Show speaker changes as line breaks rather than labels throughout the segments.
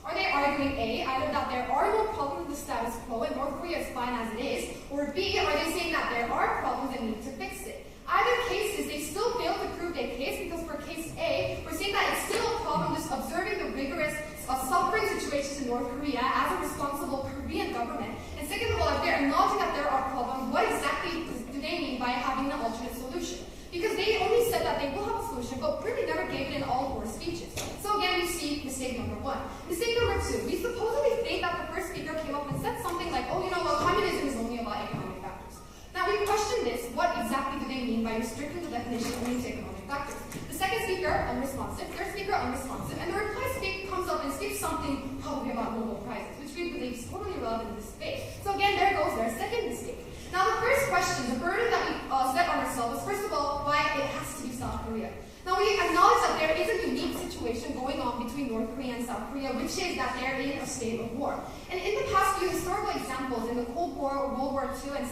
Are they arguing A, either that there are no problems with the status quo and North Korea is fine as it is, or B, are they saying that there are problems and need to fix it? Either cases, they still fail to prove their case because for case A, we're saying that it's still a problem just observing the rigorous suffering situations in North Korea as a responsible Korean government. And second of all, if they're acknowledging that there are problems, what exactly do they mean by having an alternate solution? Because they only said that they will have a solution, but really never gave it in all four speeches. So again, we see mistake number one. Mistake number two, we supposedly think that the first speaker came up and said something like, oh, you know what, communism is only about economic factors. Now we question this, what exactly do they mean by restricting the definition only to economic factors? The second speaker, unresponsive, third speaker, unresponsive, and the reply speaker comes up and speaks something probably about Nobel Prizes, which we believe is totally relevant in this debate. So again, there goes their second mistake. Now the first question, the burden that we set on ourselves is first of all, why it has to be South Korea. Now we acknowledge that there is a unique situation going on between North Korea and South Korea, which is that they're in a state of war. And in the past few historical examples, in the Cold War, World War II, and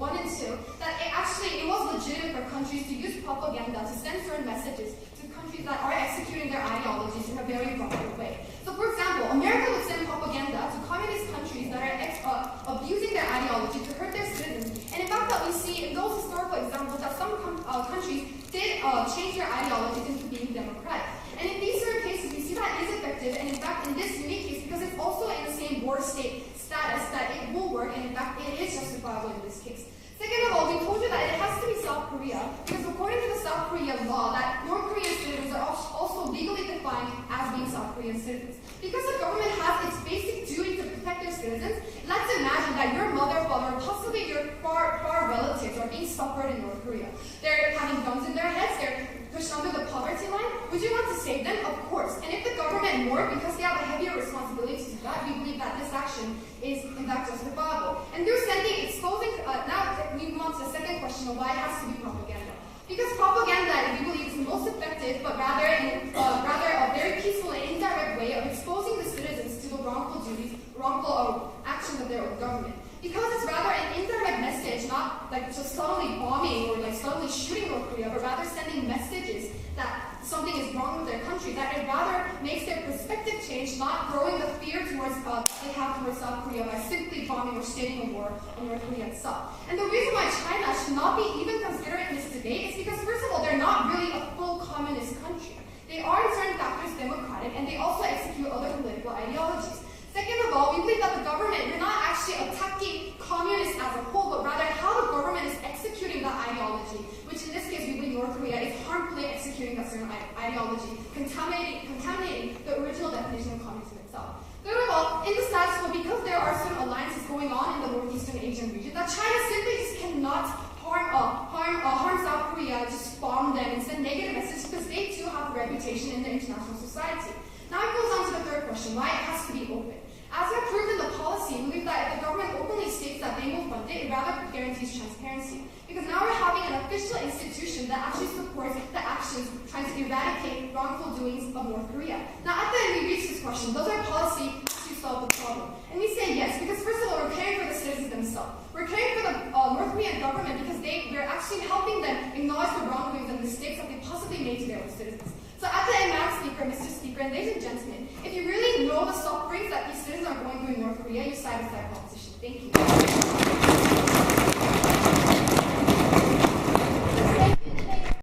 One and Two, that it was legitimate for countries to use propaganda to send certain messages to countries that are executing their ideologies in a very wrongful way. So for example, America would send propaganda to communist countries that are abusing their ideology to hurt their citizens. And in fact, that we see in those historical examples that some countries did change their ideologies into being democratic. And in these certain cases, we see that it is effective, and in fact, in this unique case, because it's also in the same war state status, that it will work, and in fact, it is justifiable in this case. Second of all, we told you that it has to be South Korea, because according to the South Korean law, that North Korean citizens are also legally defined as being South Korean citizens. Because the government has its basic duty to protect their citizens, let's imagine that your mother, father, or possibly your far relatives are being suffered in North Korea. They're having guns in their heads, they're pushed under the poverty line. Would you want to save them? Of course. And if the government more, because they have a heavier responsibility to that, we believe that this action is in fact justifiable. And through sending, exposing, now we move on to the second question of why it has to be propaganda. Because propaganda, we believe, is the most effective, but rather a very peaceful and indirect way of exposing the citizens to the wrongful actions of their own government. Because it's rather an indirect message, not like just subtly bombing or like subtly shooting North Korea, but rather sending messages that something is wrong with their country, that it rather makes their perspective change, not throwing the fear towards they have towards South Korea by simply bombing or staging a war on North Korea itself. And the reason why China should not be even considered in this debate is because, first of all, they're not really a full communist country. They are in certain factors democratic, and they also execute other political ideologies. Second of all, we believe that the government, we're not actually attacking communists as a whole, but rather how the government is executing that ideology, which in this case we believe North Korea is harmfully executing that certain ideology, contaminating the original definition of communism itself. Third of all, in the status quo, because there are certain alliances going on in the Northeastern Asian region, that China simply just cannot harm South Korea, just bomb them and send negative messages because they too have a reputation in the international society. Now it goes on to the third question, why it has to be open. As we have proved in the policy, we believe that if the government openly states that they will fund it, it rather guarantees transparency. Because now we're having an official institution that actually supports the actions trying to eradicate wrongful doings of North Korea. Now at the end we reach this question, does our policy actually solve the problem? And we say yes, because first of all, we're caring for the citizens themselves. We're caring for the North Korean government because we're actually helping them acknowledge the wrongdoings and mistakes that they possibly made to their own citizens. So at the end, Madam Speaker, Mr. Speaker, and ladies and gentlemen, if you really know the sufferings that these citizens are going through in North Korea, you side with that proposition. Thank you.